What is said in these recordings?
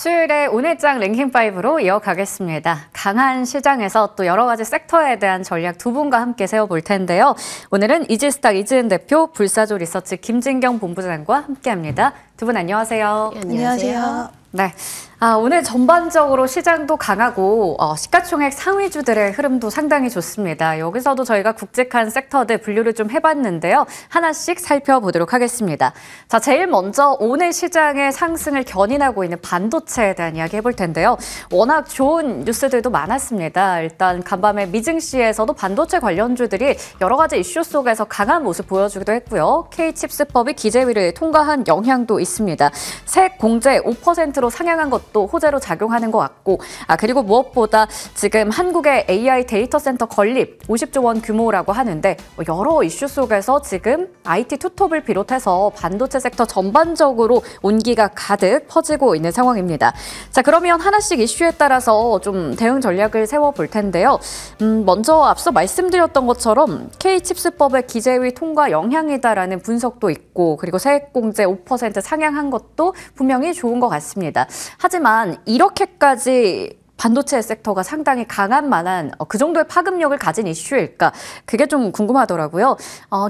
수요일에 오늘장 랭킹5로 이어가겠습니다. 강한 시장에서 또 여러 가지 섹터에 대한 전략 두 분과 함께 세워볼 텐데요. 오늘은 이지스탁 이지은 대표, 불사조 리서치 김진경 본부장과 함께합니다. 두 분 안녕하세요. 네, 안녕하세요. 네. 오늘 전반적으로 시장도 강하고 시가총액 상위주들의 흐름도 상당히 좋습니다. 여기서도 저희가 굵직한 섹터들 분류를 좀 해봤는데요. 하나씩 살펴보도록 하겠습니다. 자, 제일 먼저 오늘 시장의 상승을 견인하고 있는 반도체에 대한 이야기 해볼 텐데요. 워낙 좋은 뉴스들도 많았습니다. 일단 간밤에 미증시에서도 반도체 관련주들이 여러 가지 이슈 속에서 강한 모습 보여주기도 했고요. K칩스법이 기재위를 통과한 영향도 있습니다. 세액 공제 5%로 상향한 것도 호재로 작용하는 것 같고, 그리고 무엇보다 지금 한국의 AI 데이터 센터 건립 50조 원 규모라고 하는데 여러 이슈 속에서 지금 IT 투톱을 비롯해서 반도체 섹터 전반적으로 온기가 가득 퍼지고 있는 상황입니다. 자, 그러면 하나씩 이슈에 따라서 좀 대응 전략을 세워볼 텐데요. 먼저 앞서 말씀드렸던 것처럼 K칩스법의 기재위 통과 영향이다라는 분석도 있고, 그리고 세액공제 5% 상향한 것도 분명히 좋은 것 같습니다. 하지만 이렇게까지 반도체 섹터가 상당히 강한 만한 그 정도의 파급력을 가진 이슈일까? 그게 좀 궁금하더라고요.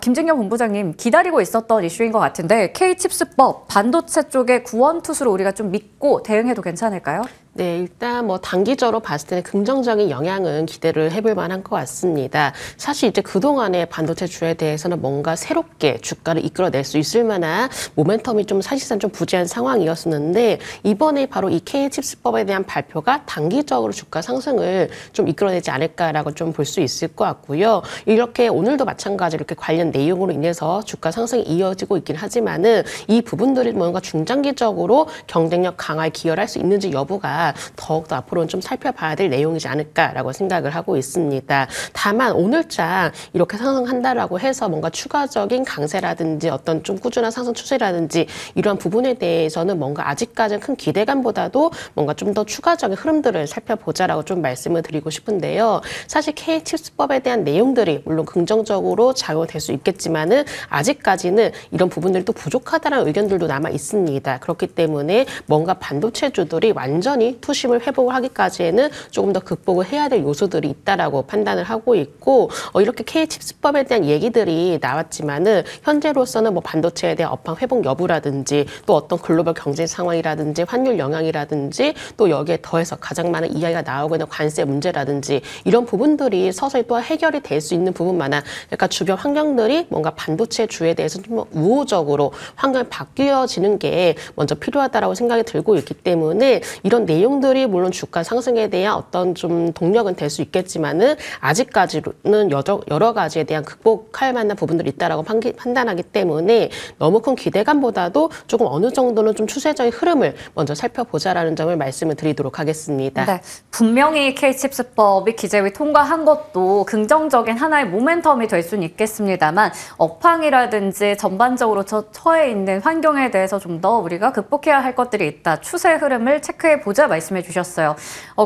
김진경 본부장님, 기다리고 있었던 이슈인 것 같은데 K칩스법, 반도체 쪽의 구원투수로 우리가 좀 믿고 대응해도 괜찮을까요? 네, 일단 단기적으로 봤을 때는 긍정적인 영향은 기대를 해볼 만한 것 같습니다. 사실 이제 그동안의 반도체 주에 대해서는 뭔가 새롭게 주가를 이끌어낼 수 있을 만한 모멘텀이 좀 사실상 좀 부재한 상황이었었는데, 이번에 바로 이 K칩스법에 대한 발표가 단기적으로 주가 상승을 좀 이끌어내지 않을까라고 좀 볼 수 있을 것 같고요. 이렇게 오늘도 마찬가지로 이렇게 관련 내용으로 인해서 주가 상승이 이어지고 있긴 하지만은 이 부분들이 뭔가 중장기적으로 경쟁력 강화에 기여를 할 수 있는지 여부가 더욱더 앞으로는 좀 살펴봐야 될 내용이지 않을까라고 생각을 하고 있습니다. 다만 오늘장 이렇게 상승한다라고 해서 뭔가 추가적인 강세라든지 어떤 좀 꾸준한 상승 추세라든지 이러한 부분에 대해서는 뭔가 아직까지는 큰 기대감보다도 뭔가 좀 더 추가적인 흐름들을 살펴보자라고 좀 말씀을 드리고 싶은데요. 사실 K칩스법에 대한 내용들이 물론 긍정적으로 작용될 수 있겠지만은 아직까지는 이런 부분들이 또 부족하다는 의견들도 남아 있습니다. 그렇기 때문에 뭔가 반도체주들이 완전히 투심을 회복을 하기까지에는 조금 더 극복을 해야 될 요소들이 있다라고 판단을 하고 있고, 이렇게 K칩스법에 대한 얘기들이 나왔지만은 현재로서는 반도체에 대한 업황 회복 여부라든지 또 어떤 글로벌 경제 상황이라든지 환율 영향이라든지 또 여기에 더해서 가장 많은 이야기가 나오고 있는 관세 문제라든지 이런 부분들이 서서히 또 해결이 될 수 있는 부분만한, 그러니까 주변 환경들이 뭔가 반도체 주에 대해서 좀 우호적으로 환경이 바뀌어지는 게 먼저 필요하다라고 생각이 들고 있기 때문에 이런 내용들이 물론 주가 상승에 대한 어떤 좀 동력은 될 수 있겠지만은 아직까지는 여러 가지에 대한 극복할 만한 부분들이 있다라고 판단하기 때문에 너무 큰 기대감보다도 조금 어느 정도는 좀 추세적인 흐름을 먼저 살펴보자라는 점을 말씀을 드리도록 하겠습니다. 네, 분명히 K칩스법이 기재위 통과한 것도 긍정적인 하나의 모멘텀이 될 수는 있겠습니다만 업황이라든지 전반적으로 처해 있는 환경에 대해서 좀 더 우리가 극복해야 할 것들이 있다. 추세 흐름을 체크해 보자 말씀해 주셨어요.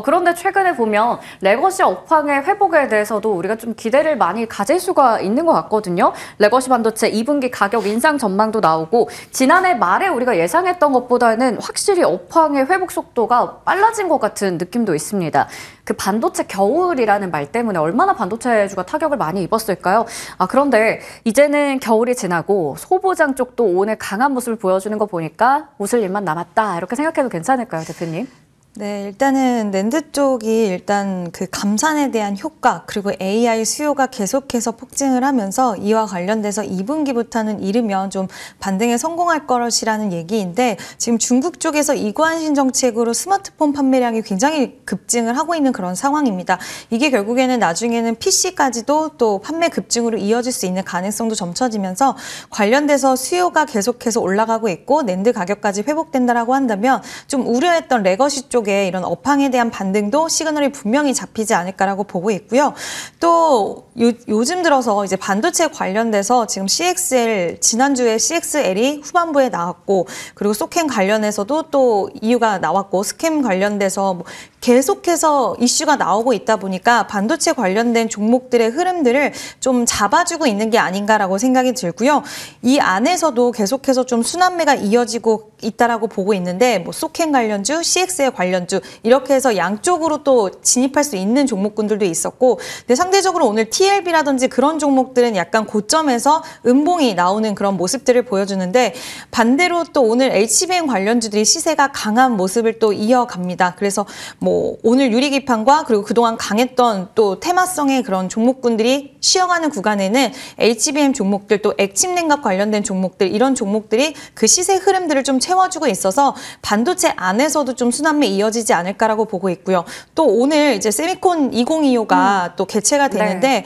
그런데 최근에 보면 레거시 업황의 회복에 대해서도 우리가 좀 기대를 많이 가질 수가 있는 것 같거든요. 레거시 반도체 2분기 가격 인상 전망도 나오고 지난해 말에 우리가 예상했던 것보다는 확실히 업황의 회복 속도가 빨라진 것 같은 느낌도 있습니다. 그 반도체 겨울이라는 말 때문에 얼마나 반도체주가 타격을 많이 입었을까요? 그런데 이제는 겨울이 지나고 소보장 쪽도 오늘 강한 모습을 보여주는 거 보니까 웃을 일만 남았다 이렇게 생각해도 괜찮을까요, 대표님? 네, 일단은 낸드 쪽이 일단 그 감산에 대한 효과 그리고 AI 수요가 계속해서 폭증을 하면서 이와 관련돼서 2분기부터는 이르면 좀 반등에 성공할 것이라는 얘기인데, 지금 중국 쪽에서 이관신 정책으로 스마트폰 판매량이 굉장히 급증을 하고 있는 그런 상황입니다. 이게 결국에는 나중에는 PC까지도 또 판매 급증으로 이어질 수 있는 가능성도 점쳐지면서 관련돼서 수요가 계속해서 올라가고 있고 낸드 가격까지 회복된다라고 한다면 좀 우려했던 레거시 쪽에 이런 업황에 대한 반등도 시그널이 분명히 잡히지 않을까라고 보고 있고요. 또 요즘 들어서 이제 반도체 관련돼서 지금 CXL, 지난주에 CXL이 후반부에 나왔고, 그리고 소캠 관련해서도 또 이유가 나왔고, 스캠 관련돼서 계속해서 이슈가 나오고 있다 보니까 반도체 관련된 종목들의 흐름들을 좀 잡아주고 있는 게 아닌가라고 생각이 들고요. 이 안에서도 계속해서 좀 순환매가 이어지고 있다라고 보고 있는데 뭐 소켄 관련주, CX의 관련주 이렇게 해서 양쪽으로 또 진입할 수 있는 종목군들도 있었고, 근데 상대적으로 오늘 TLB라든지 그런 종목들은 약간 고점에서 음봉이 나오는 그런 모습들을 보여주는데, 반대로 또 오늘 HBM 관련주들이 시세가 강한 모습을 또 이어갑니다. 그래서 뭐 오늘 유리기판과 그리고 그동안 강했던 또 테마성의 그런 종목군들이 쉬어가는 구간에는 HBM 종목들, 또 액침냉각 관련된 종목들, 이런 종목들이 그 시세 흐름들을 좀 채워주고 있어서 반도체 안에서도 좀 순환매 이어지지 않을까라고 보고 있고요. 또 오늘 이제 세미콘 2025가 또 개최가 되는데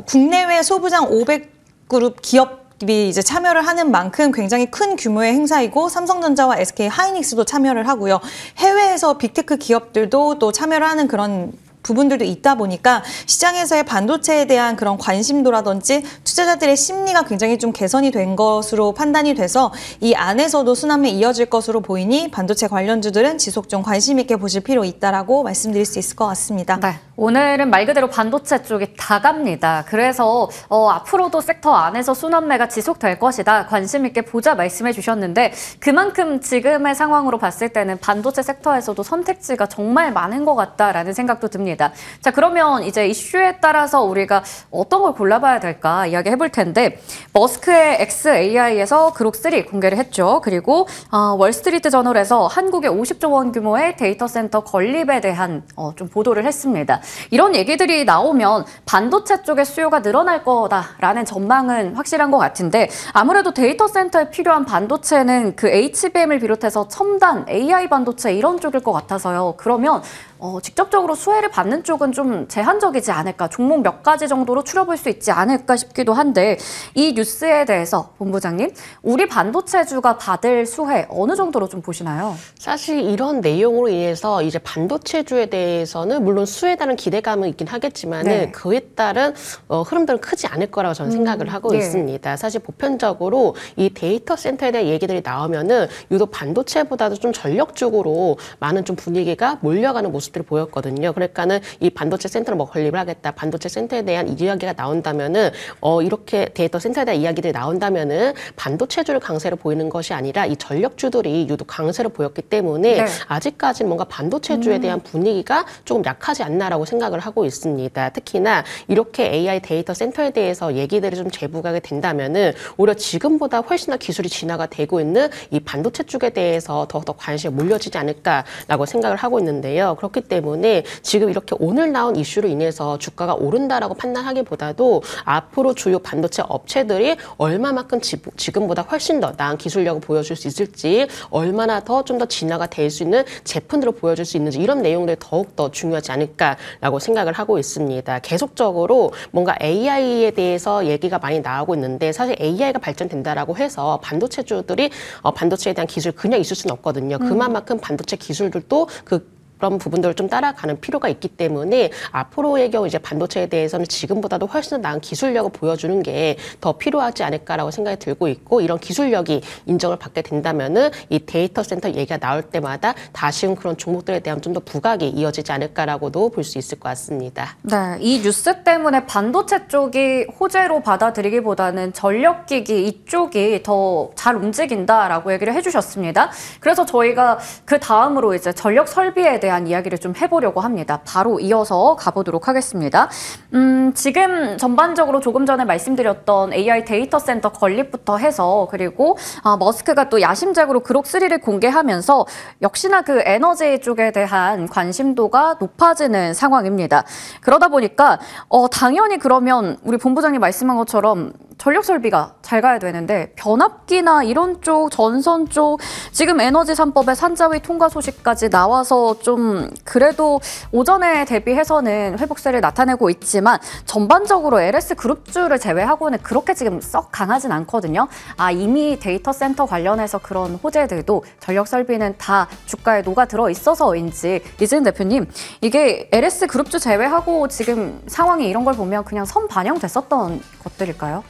국내외 소부장 500그룹 기업이 이제 참여를 하는 만큼 굉장히 큰 규모의 행사이고, 삼성전자와 SK 하이닉스도 참여를 하고요. 해외에서 빅테크 기업들도 또 참여를 하는 그런 부분들도 있다 보니까 시장에서의 반도체에 대한 그런 관심도라든지 투자자들의 심리가 굉장히 좀 개선이 된 것으로 판단이 돼서 이 안에서도 순환매 이어질 것으로 보이니 반도체 관련주들은 지속 좀 관심 있게 보실 필요 있다라고 말씀드릴 수 있을 것 같습니다. 네, 오늘은 말 그대로 반도체 쪽이 다 갑니다. 그래서 앞으로도 섹터 안에서 순환매가 지속될 것이다. 관심 있게 보자 말씀해 주셨는데, 그만큼 지금의 상황으로 봤을 때는 반도체 섹터에서도 선택지가 정말 많은 것 같다라는 생각도 듭니다. 자, 그러면 이제 이슈에 따라서 우리가 어떤 걸 골라봐야 될까 이야기 해볼 텐데, 머스크의 XAI에서 그록3 공개를 했죠. 그리고 월스트리트 저널에서 한국의 50조 원 규모의 데이터 센터 건립에 대한 좀 보도를 했습니다. 이런 얘기들이 나오면 반도체 쪽의 수요가 늘어날 거다라는 전망은 확실한 것 같은데, 아무래도 데이터 센터에 필요한 반도체는 그 HBM을 비롯해서 첨단 AI 반도체 이런 쪽일 것 같아서요. 그러면 직접적으로 수혜를 받는 쪽은 좀 제한적이지 않을까, 종목 몇 가지 정도로 추려볼 수 있지 않을까 싶기도 한데, 이 뉴스에 대해서 본부장님, 우리 반도체주가 받을 수혜 어느 정도로 좀 보시나요? 사실 이런 내용으로 인해서 이제 반도체주에 대해서는 물론 수혜에 따른 기대감은 있긴 하겠지만은 네. 그에 따른 흐름들은 크지 않을 거라고 저는 생각을 하고 네. 있습니다. 사실 보편적으로 이 데이터 센터에 대한 얘기들이 나오면은 유독 반도체보다도 좀 전력적으로 많은 좀 분위기가 몰려가는 모습들을 보였거든요. 그러니까는 이 반도체 센터를 뭐 건립을 하겠다, 반도체 센터에 대한 이야기가 나온다면은 이렇게 데이터 센터에 대한 이야기들이 나온다면은 반도체주를 강세로 보이는 것이 아니라 이 전력주들이 유독 강세로 보였기 때문에 네. 아직까지 뭔가 반도체주에 대한 분위기가 조금 약하지 않나라고 생각을 하고 있습니다. 특히나 이렇게 AI 데이터 센터에 대해서 얘기들이 좀 재부각이 된다면은 오히려 지금보다 훨씬 더 기술이 진화가 되고 있는 이 반도체 쪽에 대해서 더욱더 관심이 몰려지지 않을까라고 생각을 하고 있는데요. 그렇기 때문에 지금 이렇게 오늘 나온 이슈로 인해서 주가가 오른다라고 판단하기보다도 앞으로 주요 반도체 업체들이 얼마만큼 지금보다 훨씬 더 나은 기술력을 보여줄 수 있을지, 얼마나 더 좀 더 진화가 될 수 있는 제품들을 보여줄 수 있는지, 이런 내용들이 더욱더 중요하지 않을까라고 생각을 하고 있습니다. 계속적으로 뭔가 AI에 대해서 얘기가 많이 나오고 있는데, 사실 AI가 발전된다라고 해서 반도체주들이 반도체에 대한 기술 그냥 있을 수는 없거든요. 그만큼 반도체 기술들도 그런 부분들을 좀 따라가는 필요가 있기 때문에 앞으로의 경우 이제 반도체에 대해서는 지금보다도 훨씬 더 나은 기술력을 보여주는 게 더 필요하지 않을까라고 생각이 들고 있고, 이런 기술력이 인정을 받게 된다면은 이 데이터 센터 얘기가 나올 때마다 다시금 그런 종목들에 대한 좀 더 부각이 이어지지 않을까라고도 볼 수 있을 것 같습니다. 네, 이 뉴스 때문에 반도체 쪽이 호재로 받아들이기보다는 전력기기 이쪽이 더 잘 움직인다라고 얘기를 해주셨습니다. 그래서 저희가 그 다음으로 이제 전력 설비에 대한 이야기를 좀 해보려고 합니다. 바로 이어서 가보도록 하겠습니다. 지금 전반적으로 조금 전에 말씀드렸던 AI 데이터 센터 건립부터 해서, 그리고 머스크가 또 야심작으로 그록3를 공개하면서 역시나 그 에너지 쪽에 대한 관심도가 높아지는 상황입니다. 그러다 보니까 당연히 그러면 우리 본부장님 말씀한 것처럼 전력 설비가 잘 가야 되는데, 변압기나 이런 쪽, 전선 쪽, 지금 에너지 3법의 산자위 통과 소식까지 나와서 좀 그래도 오전에 대비해서는 회복세를 나타내고 있지만, 전반적으로 LS 그룹주를 제외하고는 그렇게 지금 썩 강하진 않거든요. 이미 데이터 센터 관련해서 그런 호재들도 전력 설비는 다 주가에 녹아들어 있어서인지, 이재은 대표님, 이게 LS 그룹주 제외하고 지금 상황이 이런 걸 보면 그냥 선 반영됐었던 것들일까요?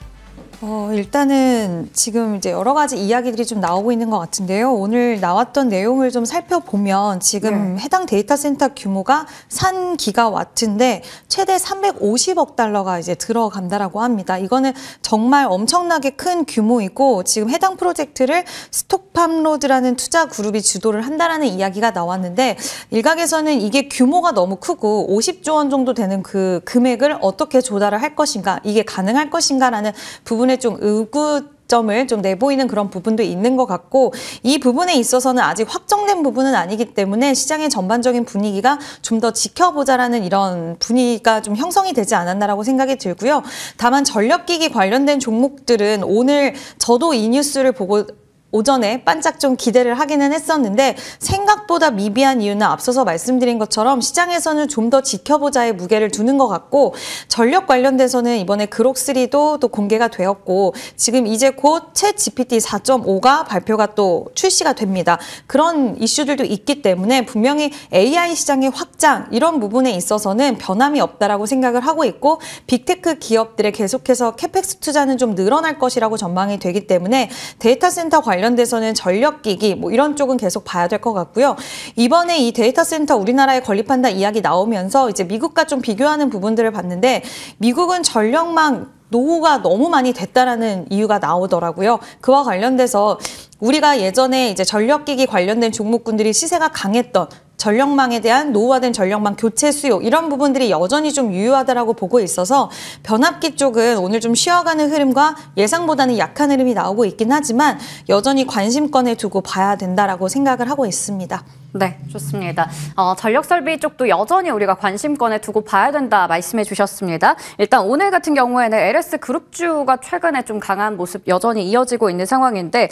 일단은 지금 이제 여러 가지 이야기들이 좀 나오고 있는 것 같은데요. 오늘 나왔던 내용을 좀 살펴보면 지금 해당 데이터 센터 규모가 3기가와트인데 최대 350억 달러가 이제 들어간다라고 합니다. 이거는 정말 엄청나게 큰 규모이고 지금 해당 프로젝트를 스톡팜로드라는 투자 그룹이 주도를 한다라는 이야기가 나왔는데 일각에서는 이게 규모가 너무 크고 50조 원 정도 되는 그 금액을 어떻게 조달을 할 것인가, 이게 가능할 것인가라는 부분에 좀 의구점을 좀 내보이는 그런 부분도 있는 것 같고 이 부분에 있어서는 아직 확정된 부분은 아니기 때문에 시장의 전반적인 분위기가 좀 더 지켜보자라는 이런 분위기가 좀 형성이 되지 않았나라고 생각이 들고요. 다만 전력기기 관련된 종목들은 오늘 저도 이 뉴스를 보고 오전에 반짝 좀 기대를 하기는 했었는데 생각보다 미비한 이유는 앞서서 말씀드린 것처럼 시장에서는 좀 더 지켜보자의 무게를 두는 것 같고 전력 관련돼서는 이번에 그록3도 또 공개가 되었고 지금 이제 곧 챗 GPT 4.5가 발표가 또 출시가 됩니다. 그런 이슈들도 있기 때문에 분명히 AI 시장의 확장 이런 부분에 있어서는 변함이 없다라고 생각을 하고 있고 빅테크 기업들의 계속해서 캐펙스 투자는 좀 늘어날 것이라고 전망이 되기 때문에 데이터 센터 관련돼서는 전력기기 뭐 이런 쪽은 계속 봐야 될 것 같고요. 이번에 이 데이터 센터 우리나라에 건립한다 이야기 나오면서 이제 미국과 좀 비교하는 부분들을 봤는데 미국은 전력망 노후가 너무 많이 됐다라는 이유가 나오더라고요. 그와 관련돼서 우리가 예전에 이제 전력기기 관련된 종목군들이 시세가 강했던 전력망에 대한 노후화된 전력망 교체 수요 이런 부분들이 여전히 좀 유효하다라고 보고 있어서 변압기 쪽은 오늘 좀 쉬어가는 흐름과 예상보다는 약한 흐름이 나오고 있긴 하지만 여전히 관심권에 두고 봐야 된다라고 생각을 하고 있습니다. 네, 좋습니다. 전력설비 쪽도 여전히 우리가 관심권에 두고 봐야 된다 말씀해 주셨습니다. 일단 오늘 같은 경우에는 LS그룹주가 최근에 좀 강한 모습 여전히 이어지고 있는 상황인데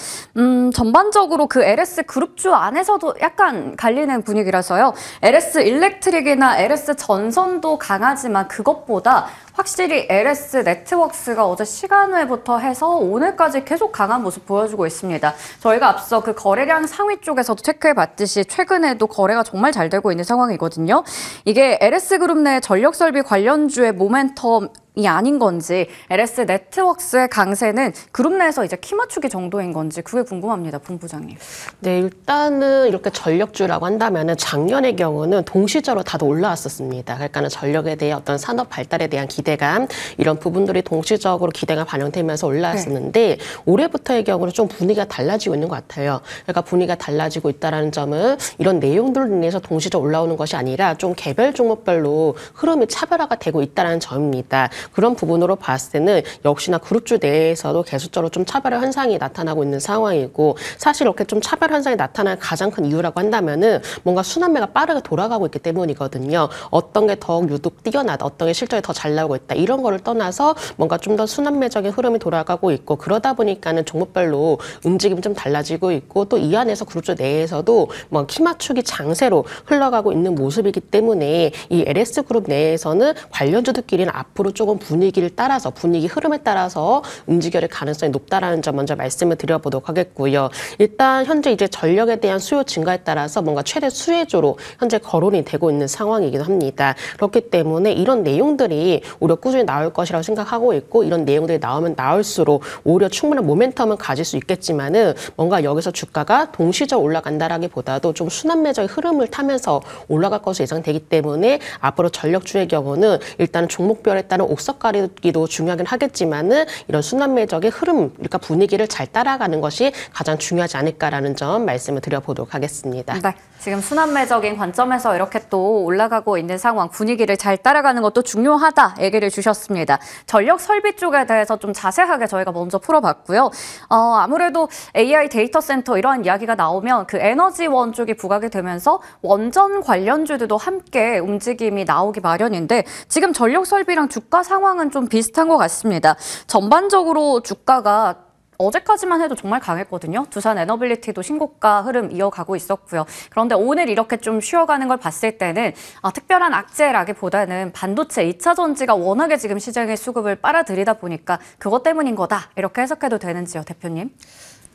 전반적으로 그 LS그룹주 안에서도 약간 갈리는 분위기라서요. LS일렉트릭이나 LS전선도 강하지만 그것보다 확실히 LS네트워크스가 어제 시간외부터 해서 오늘까지 계속 강한 모습 보여주고 있습니다. 저희가 앞서 그 거래량 상위 쪽에서도 체크해봤듯이 최근에도 거래가 정말 잘 되고 있는 상황이거든요. 이게 LS그룹 내 전력설비 관련주의 모멘텀 이 아닌 건지 LS네트워크스의 강세는 그룹 내에서 이제 키 맞추기 정도인 건지 그게 궁금합니다. 본부장님. 네, 일단은 이렇게 전력주라고 한다면은 작년의 경우는 동시적으로 다들 올라왔었습니다. 그러니까는 전력에 대한 어떤 산업 발달에 대한 기대감 이런 부분들이 동시적으로 기대가 반영되면서 올라왔었는데 올해부터의 경우는 좀 분위기가 달라지고 있는 것 같아요. 그러니까 분위기가 달라지고 있다라는 점은 이런 내용들로 인해서 동시적으로 올라오는 것이 아니라 좀 개별 종목별로 흐름이 차별화가 되고 있다는 점입니다. 그런 부분으로 봤을 때는 역시나 그룹주 내에서도 계속적으로 좀 차별 현상이 나타나고 있는 상황이고 사실 이렇게 좀 차별 현상이 나타나는 가장 큰 이유라고 한다면은 뭔가 순환매가 빠르게 돌아가고 있기 때문이거든요. 어떤 게 더 유독 뛰어나다, 어떤 게 실적이 더 잘 나오고 있다 이런 거를 떠나서 뭔가 좀 더 순환매적인 흐름이 돌아가고 있고 그러다 보니까는 종목별로 움직임이 좀 달라지고 있고 또 이 안에서 그룹주 내에서도 뭐 키 맞추기 장세로 흘러가고 있는 모습이기 때문에 이 LS그룹 내에서는 관련주들끼리는 앞으로 조금 분위기를 따라서 분위기 흐름에 따라서 움직여야 될 가능성이 높다라는 점 먼저 말씀을 드려보도록 하겠고요. 일단 현재 이제 전력에 대한 수요 증가에 따라서 뭔가 최대 수혜주로 현재 거론이 되고 있는 상황이기도 합니다. 그렇기 때문에 이런 내용들이 오히려 꾸준히 나올 것이라고 생각하고 있고 이런 내용들이 나오면 나올수록 오히려 충분한 모멘텀은 가질 수 있겠지만은 뭔가 여기서 주가가 동시적으로 올라간다라기보다도 좀 순환매적인 흐름을 타면서 올라갈 것으로 예상되기 때문에 앞으로 전력주의 경우는 일단은 종목별에 따른 옥석 가리기도 중요하긴 하겠지만은 이런 순환매적인 흐름, 그러니까 분위기를 잘 따라가는 것이 가장 중요하지 않을까라는 점 말씀을 드려보도록 하겠습니다. 네, 지금 순환매적인 관점에서 이렇게 또 올라가고 있는 상황, 분위기를 잘 따라가는 것도 중요하다 얘기를 주셨습니다. 전력 설비 쪽에 대해서 좀 자세하게 저희가 먼저 풀어봤고요. 아무래도 AI 데이터 센터 이러한 이야기가 나오면 그 에너지원 쪽이 부각이 되면서 원전 관련주들도 함께 움직임이 나오기 마련인데 지금 전력 설비랑 주가 상황은 좀 비슷한 것 같습니다. 전반적으로 주가가 어제까지만 해도 정말 강했거든요. 두산 에너빌리티도 신고가 흐름 이어가고 있었고요. 그런데 오늘 이렇게 좀 쉬어가는 걸 봤을 때는 특별한 악재라기보다는 반도체 2차 전지가 워낙에 지금 시장의 수급을 빨아들이다 보니까 그것 때문인 거다. 이렇게 해석해도 되는지요, 대표님?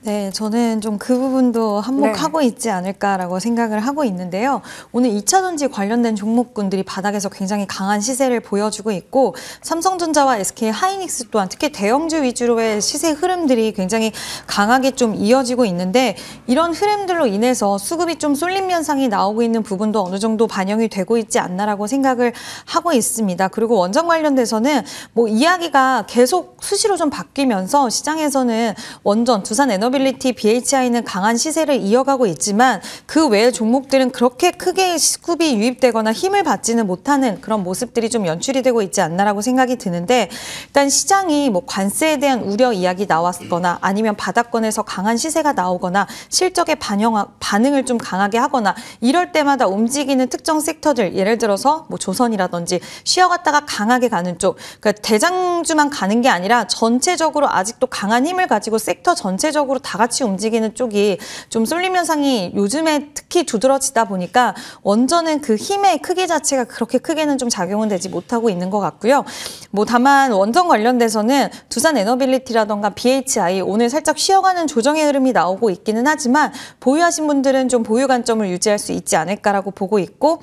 네, 저는 좀 그 부분도 한몫하고 있지 않을까라고 생각을 하고 있는데요. 오늘 2차전지 관련된 종목군들이 바닥에서 굉장히 강한 시세를 보여주고 있고 삼성전자와 SK 하이닉스 또한 특히 대형주 위주로의 시세 흐름들이 굉장히 강하게 좀 이어지고 있는데 이런 흐름들로 인해서 수급이 좀 쏠림 현상이 나오고 있는 부분도 어느 정도 반영이 되고 있지 않나라고 생각을 하고 있습니다. 그리고 원전 관련돼서는 뭐 이야기가 계속 수시로 좀 바뀌면서 시장에서는 원전, 두산 에너빌리티, BHI는 강한 시세를 이어가고 있지만 그 외의 종목들은 그렇게 크게 수급이 유입되거나 힘을 받지는 못하는 그런 모습들이 좀 연출이 되고 있지 않나라고 생각이 드는데 일단 시장이 뭐 관세에 대한 우려 이야기 나왔거나 아니면 바닥권에서 강한 시세가 나오거나 실적에 반응을 좀 강하게 하거나 이럴 때마다 움직이는 특정 섹터들 예를 들어서 뭐 조선이라든지 쉬어갔다가 강하게 가는 쪽 그러니까 대장주만 가는 게 아니라 전체적으로 아직도 강한 힘을 가지고 섹터 전체적으로 다 같이 움직이는 쪽이 좀 쏠림 현상이 요즘에 특히 두드러지다 보니까 원전은 그 힘의 크기 자체가 그렇게 크게는 좀 작용은 되지 못하고 있는 것 같고요. 뭐 다만 원전 관련돼서는 두산 에너빌리티라던가 BHI 오늘 살짝 쉬어가는 조정의 흐름이 나오고 있기는 하지만 보유하신 분들은 좀 보유 관점을 유지할 수 있지 않을까라고 보고 있고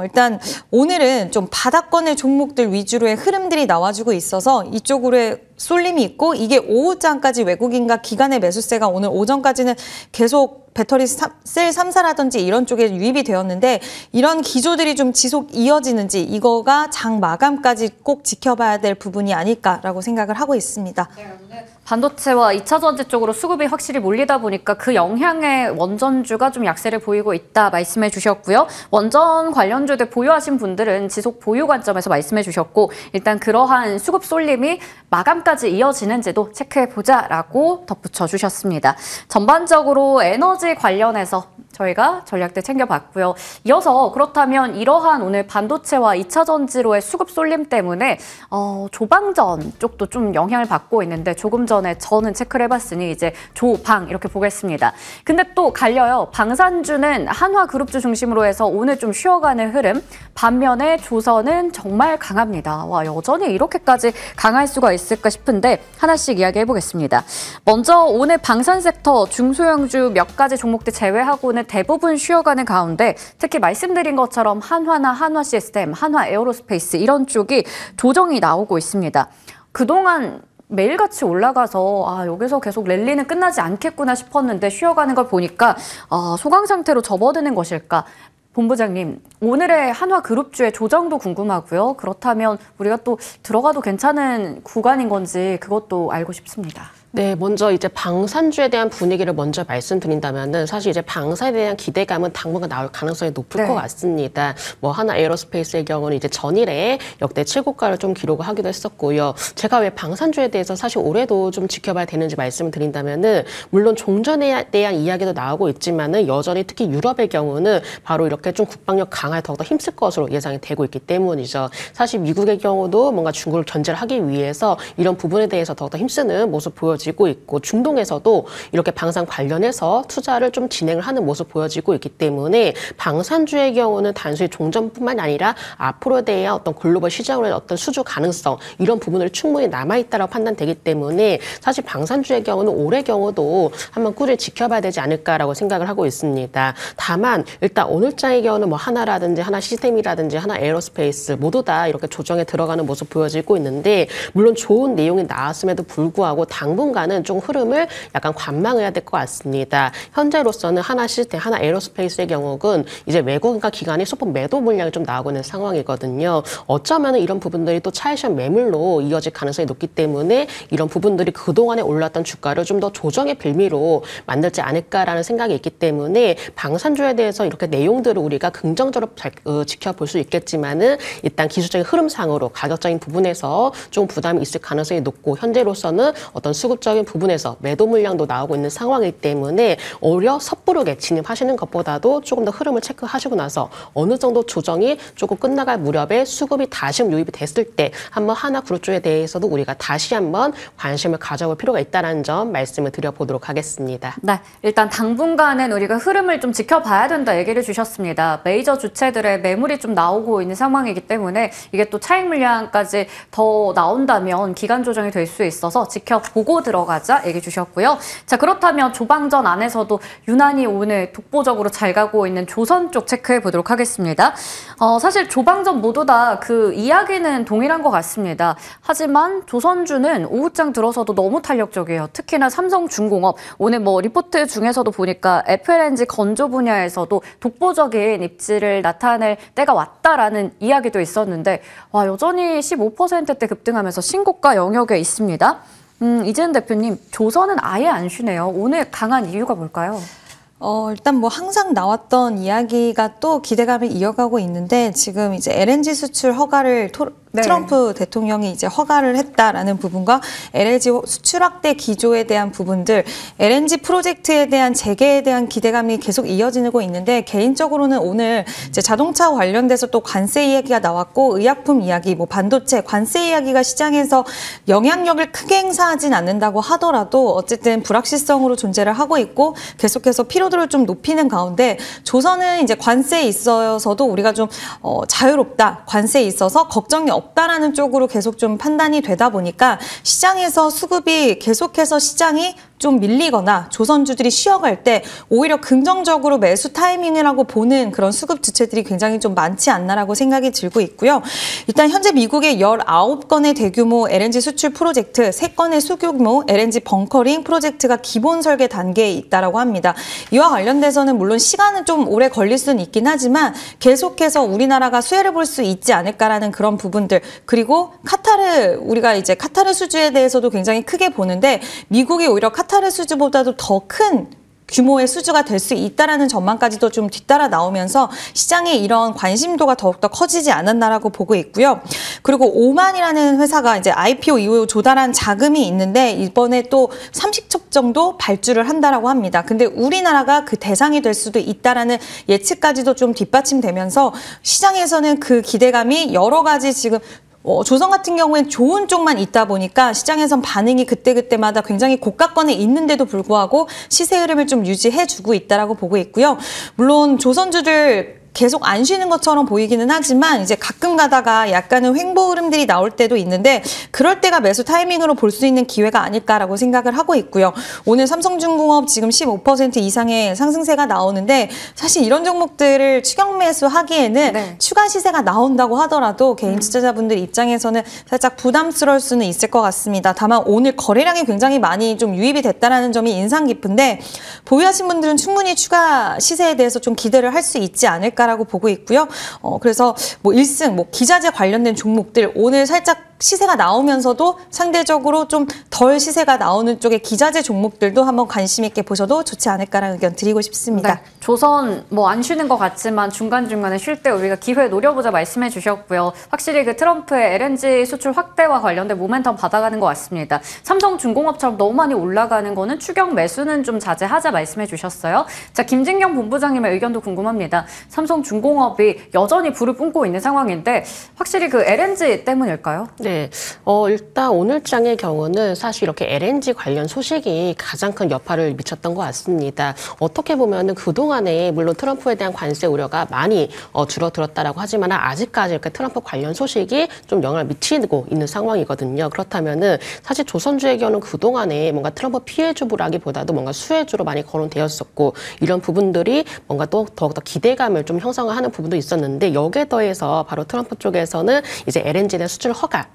일단 오늘은 좀 바닥권의 종목들 위주로의 흐름들이 나와주고 있어서 이쪽으로의 쏠림이 있고 이게 오후장까지 외국인과 기관의 매수세가 오늘 오전까지는 계속 배터리 셀 3사라든지 이런 쪽에 유입이 되었는데 이런 기조들이 좀 지속 이어지는지 이거가 장 마감까지 꼭 지켜봐야 될 부분이 아닐까라고 생각을 하고 있습니다. 반도체와 2차전지 쪽으로 수급이 확실히 몰리다 보니까 그 영향에 원전주가 좀 약세를 보이고 있다 말씀해 주셨고요. 원전 관련주들 보유하신 분들은 지속 보유 관점에서 말씀해 주셨고 일단 그러한 수급 쏠림이 마감까지 이어지는지도 체크해보자라고 덧붙여 주셨습니다. 전반적으로 에너지 관련해서 저희가 전략들 챙겨봤고요. 이어서 그렇다면 이러한 오늘 반도체와 2차전지로의 수급 쏠림 때문에 조방전 쪽도 좀 영향을 받고 있는데 조금 전에 저는 체크를 해봤으니 이제 조방 이렇게 보겠습니다. 근데 또 갈려요. 방산주는 한화그룹주 중심으로 해서 오늘 좀 쉬어가는 흐름 반면에 조선은 정말 강합니다. 와 여전히 이렇게까지 강할 수가 있을까 싶은데 하나씩 이야기해보겠습니다. 먼저 오늘 방산 섹터 중소형주 몇 가지 종목들 제외하고는 대부분 쉬어가는 가운데 특히 말씀드린 것처럼 한화나 한화 시스템, 한화 에어로스페이스 이런 쪽이 조정이 나오고 있습니다. 그동안 매일같이 올라가서 여기서 계속 랠리는 끝나지 않겠구나 싶었는데 쉬어가는 걸 보니까 소강 상태로 접어드는 것일까? 본부장님, 오늘의 한화그룹주의 조정도 궁금하고요. 그렇다면 우리가 또 들어가도 괜찮은 구간인 건지 그것도 알고 싶습니다. 네, 먼저 이제 방산주에 대한 분위기를 먼저 말씀드린다면은 사실 이제 방산에 대한 기대감은 당분간 나올 가능성이 높을 것 같습니다. 뭐 하나 에어로스페이스의 경우는 이제 전일에 역대 최고가를 좀 기록을 하기도 했었고요. 제가 왜 방산주에 대해서 사실 올해도 좀 지켜봐야 되는지 말씀을 드린다면은 물론 종전에 대한 이야기도 나오고 있지만은 여전히 특히 유럽의 경우는 바로 이렇게 좀 국방력 강화에 더욱더 힘쓸 것으로 예상이 되고 있기 때문이죠. 사실 미국의 경우도 뭔가 중국을 견제를 하기 위해서 이런 부분에 대해서 더욱더 힘쓰는 모습 보여지고 있고 중동에서도 이렇게 방산 관련해서 투자를 좀 진행을 하는 모습 보여지고 있기 때문에 방산주의 경우는 단순히 종전뿐만 아니라 앞으로에 대한 어떤 글로벌 시장으로의 어떤 수주 가능성 이런 부분을 충분히 남아있다고 판단되기 때문에 사실 방산주의 경우는 올해 경우도 한번 꾸준히 지켜봐야 되지 않을까라고 생각을 하고 있습니다. 다만 일단 오늘장의 경우는 뭐 하나라든지 하나 시스템이라든지 하나 에어로스페이스 모두 다 이렇게 조정에 들어가는 모습 보여지고 있는데 물론 좋은 내용이 나왔음에도 불구하고 당분간은 좀 흐름을 약간 관망해야 될 것 같습니다. 현재로서는 하나 시스템, 하나 에어로스페이스의 경우는 이제 외국인과 기관이 소폭 매도 물량이 좀 나오고 있는 상황이거든요. 어쩌면 이런 부분들이 또 차익션 매물로 이어질 가능성이 높기 때문에 이런 부분들이 그동안에 올랐던 주가를 좀 더 조정의 빌미로 만들지 않을까라는 생각이 있기 때문에 방산주에 대해서 이렇게 내용들을 우리가 긍정적으로 지켜볼 수 있겠지만은 일단 기술적인 흐름상으로 가격적인 부분에서 좀 부담이 있을 가능성이 높고 현재로서는 어떤 수급적인 부분에서 매도 물량도 나오고 있는 상황이기 때문에 오히려 섣부르게 진입하시는 것보다도 조금 더 흐름을 체크하시고 나서 어느 정도 조정이 조금 끝나갈 무렵에 수급이 다시 유입이 됐을 때 한번 하나그룹주에 대해서도 우리가 다시 한번 관심을 가져볼 필요가 있다는 점 말씀을 드려보도록 하겠습니다. 네, 일단 당분간은 우리가 흐름을 좀 지켜봐야 된다 얘기를 주셨습니다. 메이저 주체들의 매물이 좀 나오고 있는 상황이기 때문에 이게 또 차익 물량까지 더 나온다면 기간 조정이 될 수 있어서 지켜보고 들어가자 얘기해 주셨고요. 자, 그렇다면 조방전 안에서도 유난히 오늘 독보적으로 잘 가고 있는 조선 쪽 체크해 보도록 하겠습니다. 사실 조방전 모두 다 그 이야기는 동일한 것 같습니다. 하지만 조선주는 오후장 들어서도 너무 탄력적이에요. 특히나 삼성중공업 오늘 뭐 리포트 중에서도 보니까 FLNG 건조 분야에서도 독보적인 입지를 나타낼 때가 왔다라는 이야기도 있었는데 와, 여전히 15%대 급등하면서 신고가 영역에 있습니다. 이재은 대표님, 조선은 아예 안 쉬네요. 오늘 강한 이유가 뭘까요? 일단 뭐 항상 나왔던 이야기가 또 기대감을 이어가고 있는데 지금 이제 LNG 수출 허가를 트럼프 대통령이 이제 허가를 했다라는 부분과 LNG 수출 확대 기조에 대한 부분들, LNG 프로젝트에 대한 재개에 대한 기대감이 계속 이어지고 있는데 개인적으로는 오늘 이제 자동차 관련돼서 또 관세 이야기가 나왔고 의약품 이야기, 뭐 반도체 관세 이야기가 시장에서 영향력을 크게 행사하진 않는다고 하더라도 어쨌든 불확실성으로 존재를 하고 있고 계속해서 피로도를 좀 높이는 가운데 조선은 이제 관세에 있어서도 우리가 좀 자유롭다, 관세에 있어서 걱정이 없다라는 쪽으로 계속 좀 판단이 되다 보니까 시장에서 수급이 계속해서 시장이 좀 밀리거나 조선주들이 쉬어갈 때 오히려 긍정적으로 매수 타이밍이라고 보는 그런 수급 주체들이 굉장히 좀 많지 않나라고 생각이 들고 있고요. 일단 현재 미국의 19건의 대규모 LNG 수출 프로젝트, 3건의 소규모 LNG 벙커링 프로젝트가 기본 설계 단계에 있다라고 합니다. 이와 관련돼서는 물론 시간은 좀 오래 걸릴 수는 있긴 하지만 계속해서 우리나라가 수혜를 볼 수 있지 않을까라는 그런 부분들, 그리고 카타르, 우리가 이제 카타르 수주에 대해서도 굉장히 크게 보는데 미국이 오히려 카타르 수주보다도 더 큰 규모의 수주가 될 수 있다라는 전망까지도 좀 뒤따라 나오면서 시장의 이런 관심도가 더욱더 커지지 않았나라고 보고 있고요. 그리고 오만이라는 회사가 이제 IPO 이후 조달한 자금이 있는데 이번에 또 30척 정도 발주를 한다라고 합니다. 근데 우리나라가 그 대상이 될 수도 있다라는 예측까지도 좀 뒷받침되면서 시장에서는 그 기대감이 여러 가지 지금 조선 같은 경우엔 좋은 쪽만 있다 보니까 시장에선 반응이 그때그때마다 굉장히 고가권에 있는데도 불구하고 시세 흐름을 좀 유지해주고 있다라고 보고 있고요. 물론 조선주들 계속 안 쉬는 것처럼 보이기는 하지만 이제 가끔 가다가 약간은 횡보 흐름들이 나올 때도 있는데 그럴 때가 매수 타이밍으로 볼 수 있는 기회가 아닐까라고 생각을 하고 있고요. 오늘 삼성중공업 지금 15% 이상의 상승세가 나오는데 사실 이런 종목들을 추격 매수하기에는 추가 시세가 나온다고 하더라도 개인 투자자분들 입장에서는 살짝 부담스러울 수는 있을 것 같습니다. 다만 오늘 거래량이 굉장히 많이 좀 유입이 됐다는 점이 인상 깊은데 보유하신 분들은 충분히 추가 시세에 대해서 좀 기대를 할 수 있지 않을까 라고 보고 있고요. 그래서 뭐 1승, 기자재 관련된 종목들 오늘 살짝 시세가 나오면서도 상대적으로 좀 덜 시세가 나오는 쪽의 기자재 종목들도 한번 관심 있게 보셔도 좋지 않을까라는 의견 드리고 싶습니다. 네, 조선 뭐 안 쉬는 것 같지만 중간중간에 쉴 때 우리가 기회 노려보자 말씀해 주셨고요. 확실히 그 트럼프의 LNG 수출 확대와 관련된 모멘텀 받아가는 것 같습니다. 삼성중공업처럼 너무 많이 올라가는 거는 추격 매수는 좀 자제하자 말씀해 주셨어요. 자, 김진경 본부장님의 의견도 궁금합니다. 삼성중공업이 여전히 불을 뿜고 있는 상황인데 확실히 그 LNG 때문일까요? 네, 일단 오늘장의 경우는 사실 이렇게 LNG 관련 소식이 가장 큰 여파를 미쳤던 것 같습니다. 어떻게 보면은 그동안에 물론 트럼프에 대한 관세 우려가 많이 줄어들었다라고 하지만 아직까지 이렇게 트럼프 관련 소식이 좀 영향을 미치고 있는 상황이거든요. 그렇다면은 사실 조선주의 경우는 그동안에 뭔가 트럼프 피해주라기보다도 뭔가 수혜주로 많이 거론되었었고 이런 부분들이 뭔가 또 더욱더 기대감을 좀 형성하는 부분도 있었는데 여기에 더해서 바로 트럼프 쪽에서는 이제 LNG에 대한 수출 허가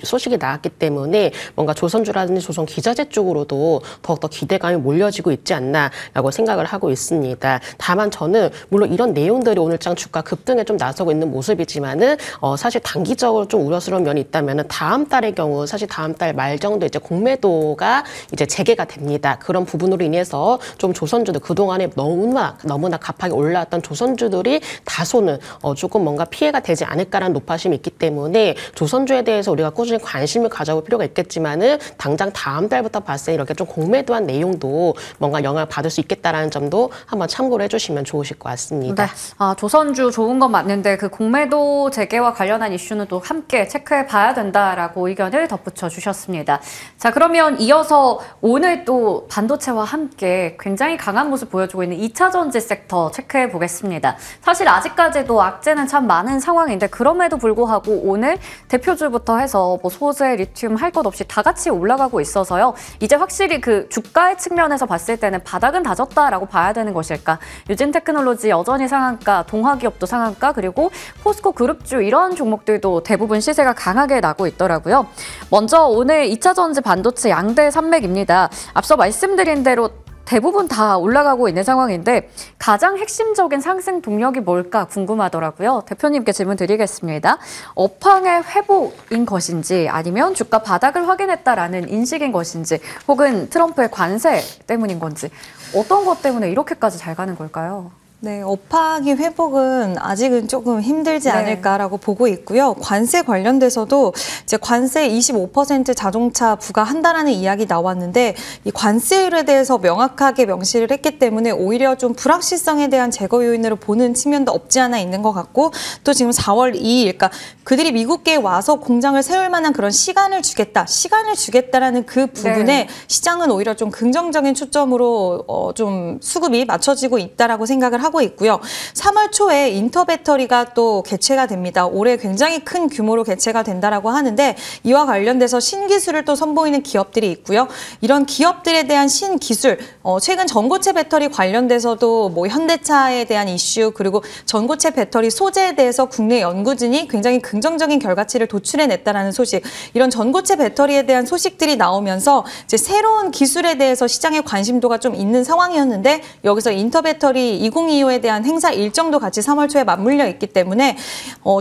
소식이 나왔기 때문에 뭔가 조선주라든지 조선 기자재 쪽으로도 더욱더 기대감이 몰려지고 있지 않나라고 생각을 하고 있습니다. 다만 저는 물론 이런 내용들이 오늘장 주가 급등에 좀 나서고 있는 모습이지만은 사실 단기적으로 좀 우려스러운 면이 있다면은 다음 달의 경우 사실 다음 달 말 정도 이제 공매도가 이제 재개가 됩니다. 그런 부분으로 인해서 좀 조선주들 그동안에 너무나 가파르게 올라왔던 조선주들이 다소는 조금 뭔가 피해가 되지 않을까라는 높아심이 있기 때문에 조선주에 대해서 우리가 꾸준히 관심을 가져볼 필요가 있겠지만은 당장 다음 달부터 봤을 때 이렇게 좀 공매도한 내용도 뭔가 영향을 받을 수 있겠다라는 점도 한번 참고를 해주시면 좋으실 것 같습니다. 네. 조선주 좋은 건 맞는데 그 공매도 재개와 관련한 이슈는 또 함께 체크해 봐야 된다라고 의견을 덧붙여 주셨습니다. 자, 그러면 이어서 오늘 또 반도체와 함께 굉장히 강한 모습 보여주고 있는 2차 전지 섹터 체크해 보겠습니다. 사실 아직까지도 악재는 참 많은 상황인데 그럼에도 불구하고 오늘 대표주부터 해서 뭐 소재, 리튬 할 것 없이 다 같이 올라가고 있어서요. 이제 확실히 그 주가의 측면에서 봤을 때는 바닥은 다졌다라고 봐야 되는 것일까? 유진테크놀로지 여전히 상한가, 동화기업도 상한가, 그리고 포스코 그룹주 이런 종목들도 대부분 시세가 강하게 나고 있더라고요. 먼저 오늘 2차 전지 반도체 양대 산맥입니다. 앞서 말씀드린 대로 대부분 다 올라가고 있는 상황인데 가장 핵심적인 상승 동력이 뭘까 궁금하더라고요. 대표님께 질문 드리겠습니다. 업황의 회복인 것인지 아니면 주가 바닥을 확인했다라는 인식인 것인지 혹은 트럼프의 관세 때문인 건지 어떤 것 때문에 이렇게까지 잘 가는 걸까요? 네, 업황의 회복은 아직은 조금 힘들지 않을까라고 보고 있고요. 관세 관련돼서도 이제 관세 25% 자동차 부과한다라는 이야기 나왔는데 이 관세율에 대해서 명확하게 명시를 했기 때문에 오히려 좀 불확실성에 대한 제거 요인으로 보는 측면도 없지 않아 있는 것 같고 또 지금 4월 2일, 그러니까 그들이 미국에 와서 공장을 세울 만한 그런 시간을 주겠다라는 그 부분에 시장은 오히려 좀 긍정적인 초점으로 좀 수급이 맞춰지고 있다라고 생각을 하고 있고요. 3월 초에 인터배터리가 또 개최가 됩니다. 올해 굉장히 큰 규모로 개최가 된다라고 하는데 이와 관련돼서 신기술을 또 선보이는 기업들이 있고요. 이런 기업들에 대한 신기술, 최근 전고체 배터리 관련돼서도 뭐 현대차에 대한 이슈 그리고 전고체 배터리 소재에 대해서 국내 연구진이 굉장히 긍정적인 결과치를 도출해냈다라는 소식, 이런 전고체 배터리에 대한 소식들이 나오면서 이제 새로운 기술에 대해서 시장의 관심도가 좀 있는 상황이었는데 여기서 인터배터리 2025에 대한 행사 일정도 같이 3월 초에 맞물려 있기 때문에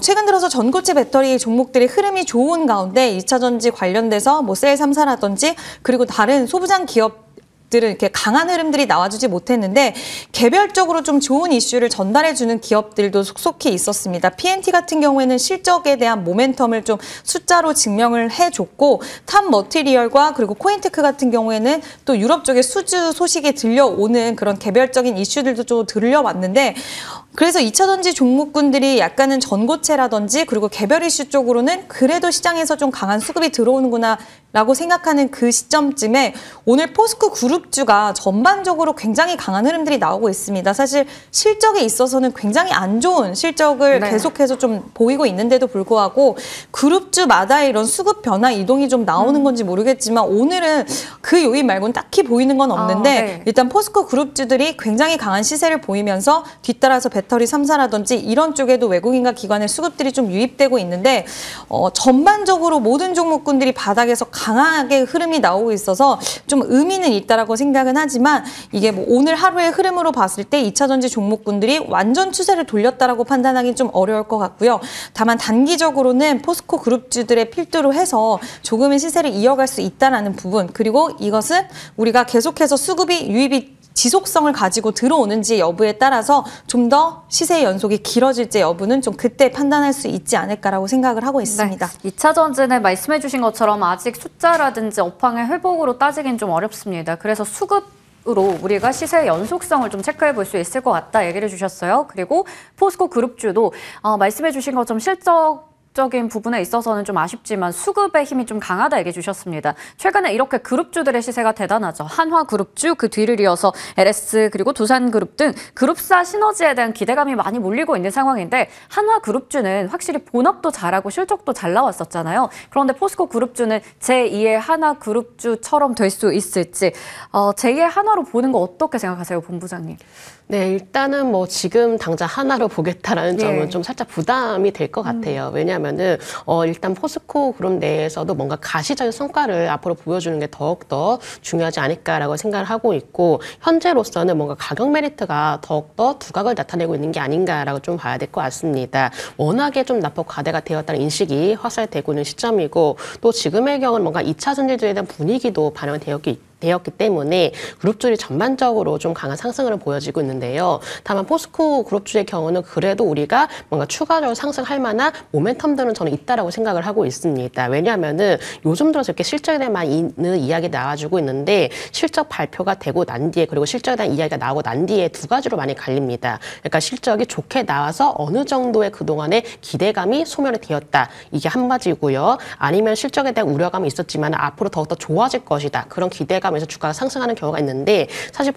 최근 들어서 전고체 배터리 종목들의 흐름이 좋은 가운데 2차 전지 관련돼서 뭐 셀 3사라든지 그리고 다른 소부장 기업 들은 이렇게 강한 흐름들이 나와주지 못했는데 개별적으로 좀 좋은 이슈를 전달해주는 기업들도 속속히 있었습니다. PNT 같은 경우에는 실적에 대한 모멘텀을 좀 숫자로 증명을 해줬고 탑 머티리얼과 그리고 코인테크 같은 경우에는 또 유럽 쪽에 수주 소식이 들려오는 그런 개별적인 이슈들도 좀 들려왔는데 그래서 2차 전지 종목군들이 약간은 전고체라든지 그리고 개별 이슈 쪽으로는 그래도 시장에서 좀 강한 수급이 들어오는구나 라고 생각하는 그 시점쯤에 오늘 포스코 그룹주가 전반적으로 굉장히 강한 흐름들이 나오고 있습니다. 사실 실적에 있어서는 굉장히 안 좋은 실적을 계속해서 좀 보이고 있는데도 불구하고 그룹주마다 이런 수급 변화 이동이 좀 나오는 건지 모르겠지만 오늘은 그 요인 말고는 딱히 보이는 건 없는데 일단 포스코 그룹주들이 굉장히 강한 시세를 보이면서 뒤따라서 배터리 3사라든지 이런 쪽에도 외국인과 기관의 수급들이 좀 유입되고 있는데 전반적으로 모든 종목군들이 바닥에서 강하게 흐름이 나오고 있어서 좀 의미는 있다라고 생각은 하지만 이게 뭐 오늘 하루의 흐름으로 봤을 때 2차 전지 종목군들이 완전 추세를 돌렸다라고 판단하기 좀 어려울 것 같고요. 다만 단기적으로는 포스코 그룹주들의 필두로 해서 조금의 시세를 이어갈 수 있다라는 부분 그리고 이것은 우리가 계속해서 수급이 유입이 지속성을 가지고 들어오는지 여부에 따라서 좀 더 시세의 연속이 길어질지 여부는 좀 그때 판단할 수 있지 않을까라고 생각을 하고 있습니다. 네. 2차 전지는 말씀해 주신 것처럼 아직 숫자라든지 업황의 회복으로 따지긴 좀 어렵습니다. 그래서 수급으로 우리가 시세의 연속성을 좀 체크해 볼 수 있을 것 같다 얘기를 주셨어요. 그리고 포스코 그룹주도 말씀해 주신 것처럼 적인 부분에 있어서는 좀 아쉽지만 수급의 힘이 좀 강하다 얘기해 주셨습니다. 최근에 이렇게 그룹주들의 시세가 대단하죠. 한화그룹주, 그 뒤를 이어서 LS 그리고 두산그룹 등 그룹사 시너지에 대한 기대감이 많이 몰리고 있는 상황인데 한화그룹주는 확실히 본업도 잘하고 실적도 잘 나왔었잖아요. 그런데 포스코 그룹주는 제2의 한화그룹주처럼 될 수 있을지 제2의 한화로 보는 거 어떻게 생각하세요, 본부장님? 네, 일단은 뭐 지금 당장 하나로 보겠다라는 점은 좀 살짝 부담이 될 것 같아요. 왜냐하면은 일단 포스코 그룹 내에서도 뭔가 가시적인 성과를 앞으로 보여주는 게 더욱더 중요하지 않을까라고 생각을 하고 있고 현재로서는 뭔가 가격 메리트가 더욱더 두각을 나타내고 있는 게 아닌가라고 좀 봐야 될 것 같습니다. 워낙에 좀 낙폭 과대가 되었다는 인식이 확산되고 있는 시점이고 또 지금의 경우는 뭔가 2차 전지주에 대한 분위기도 반영되었기 때문에 그룹주들이 전반적으로 좀 강한 상승을 보여지고 있는데요. 다만 포스코 그룹주의 경우는 그래도 우리가 뭔가 추가적으로 상승할 만한 모멘텀들은 저는 있다라고 생각을 하고 있습니다. 왜냐하면은 요즘 들어서 이렇게 실적에 대한 많은 이야기 나와주고 있는데 실적 발표가 되고 난 뒤에 그리고 실적에 대한 이야기가 나오고 난 뒤에 두 가지로 많이 갈립니다. 그러니까 실적이 좋게 나와서 어느 정도의 그동안의 기대감이 소멸이 되었다. 이게 한 가지고요. 아니면 실적에 대한 우려감이 있었지만 앞으로 더욱더 좋아질 것이다. 그런 기대감 에서 주가가 상승하는 경우가 있는데 사실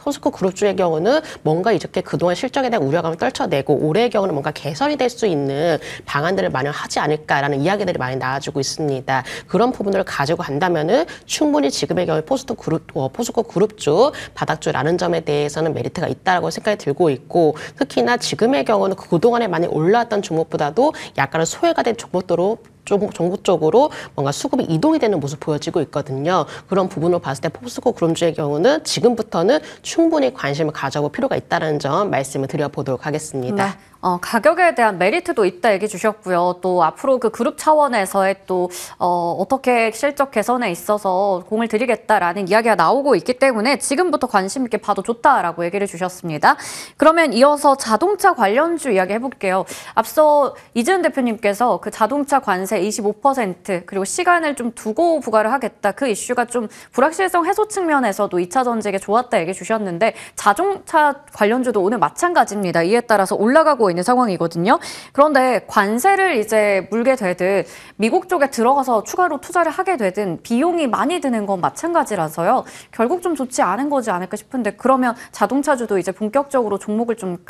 포스코 그룹주의 경우는 뭔가 이렇게 그동안 실적에 대한 우려감을 떨쳐내고 올해의 경우는 뭔가 개선이 될 수 있는 방안들을 마련하지 않을까라는 이야기들이 많이 나와주고 있습니다. 그런 부분을 가지고 간다면은 충분히 지금의 경우에 포스코 그룹주 바닥주라는 점에 대해서는 메리트가 있다라고 생각이 들고 있고, 특히나 지금의 경우는 그동안에 많이 올라왔던 종목보다도 약간은 소외가 된 종목 쪽으로 뭔가 수급이 이동이 되는 모습 보여지고 있거든요. 그런 부분을 봤을 때 포스코 그룹주의 경우는 지금부터는 충분히 관심을 가져볼 필요가 있다는 점 말씀을 드려보도록 하겠습니다. 네. 가격에 대한 메리트도 있다 얘기 주셨고요. 또 앞으로 그 그룹 차원에서의 또 어떻게 실적 개선에 있어서 공을 들이겠다라는 이야기가 나오고 있기 때문에 지금부터 관심 있게 봐도 좋다라고 얘기를 주셨습니다. 그러면 이어서 자동차 관련주 이야기 해볼게요. 앞서 이재은 대표님께서 그 자동차 관세 25% 그리고 시간을 좀 두고 부과를 하겠다. 그 이슈가 좀 불확실성 해소 측면에서도 2차 전지에 좋았다 얘기 주셨는데 자동차 관련주도 오늘 마찬가지입니다. 이에 따라서 올라가고 있는 상황이거든요. 그런데 관세를 이제 물게 되든 미국 쪽에 들어가서 추가로 투자를 하게 되든 비용이 많이 드는 건 마찬가지라서요. 결국 좀 좋지 않은 거지 않을까 싶은데 그러면 자동차주도 이제 본격적으로 종목을 좀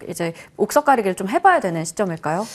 이제 옥석가리기를 좀 해봐야 되는 시점일까요?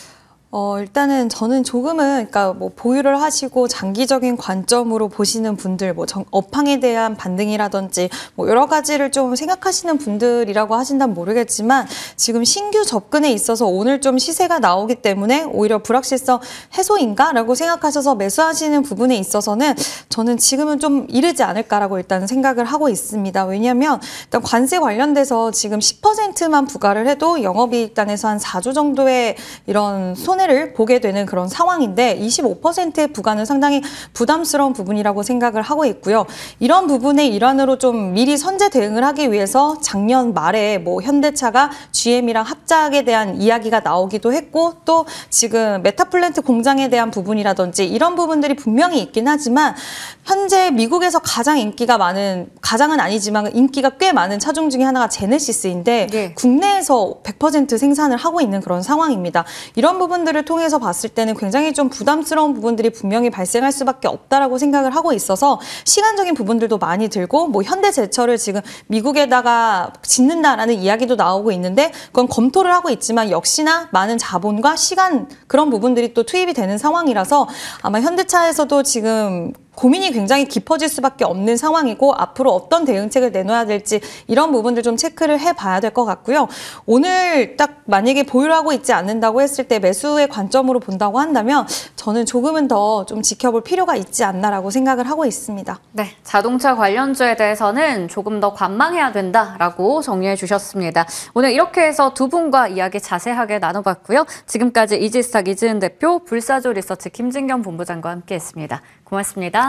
일단은 저는 조금은, 그러니까 뭐 보유를 하시고 장기적인 관점으로 보시는 분들, 뭐 업황에 대한 반등이라든지 뭐 여러 가지를 좀 생각하시는 분들이라고 하신다면 모르겠지만 지금 신규 접근에 있어서 오늘 좀 시세가 나오기 때문에 오히려 불확실성 해소인가라고 생각하셔서 매수하시는 부분에 있어서는 저는 지금은 좀 이르지 않을까라고 일단 생각을 하고 있습니다. 왜냐하면 일단 관세 관련돼서 지금 10%만 부과를 해도 영업이익단에서 한 4조 정도의 이런 손해를 보게 되는 그런 상황인데 25%의 부과는 상당히 부담스러운 부분이라고 생각을 하고 있고요. 이런 부분의 일환으로 좀 미리 선제 대응을 하기 위해서 작년 말에 뭐 현대차가 GM이랑 합작에 대한 이야기가 나오기도 했고 또 지금 메타플랜트 공장에 대한 부분이라든지 이런 부분들이 분명히 있긴 하지만 현재 미국에서 가장 인기가 많은, 가장은 아니지만 인기가 꽤 많은 차종 중에 하나가 제네시스인데 네. 국내에서 100% 생산을 하고 있는 그런 상황입니다. 이런 부분들을 통해서 봤을 때는 굉장히 좀 부담스러운 부분들이 분명히 발생할 수밖에 없다라고 생각을 하고 있어서 시간적인 부분들도 많이 들고 뭐 현대제철을 지금 미국에다가 짓는다라는 이야기도 나오고 있는데 그건 검토를 하고 있지만 역시나 많은 자본과 시간 그런 부분들이 또 투입이 되는 상황이라서 아마 현대차에서도 지금 고민이 굉장히 깊어질 수밖에 없는 상황이고 앞으로 어떤 대응책을 내놔야 될지 이런 부분들 좀 체크를 해봐야 될 것 같고요. 오늘 딱 만약에 보유를 하고 있지 않는다고 했을 때 매수의 관점으로 본다고 한다면 저는 조금은 더 좀 지켜볼 필요가 있지 않나라고 생각을 하고 있습니다. 네, 자동차 관련주에 대해서는 조금 더 관망해야 된다라고 정리해 주셨습니다. 오늘 이렇게 해서 두 분과 이야기 자세하게 나눠봤고요. 지금까지 이지스탁 이지은 대표, 불사조 리서치 김진경 본부장과 함께했습니다. 고맙습니다.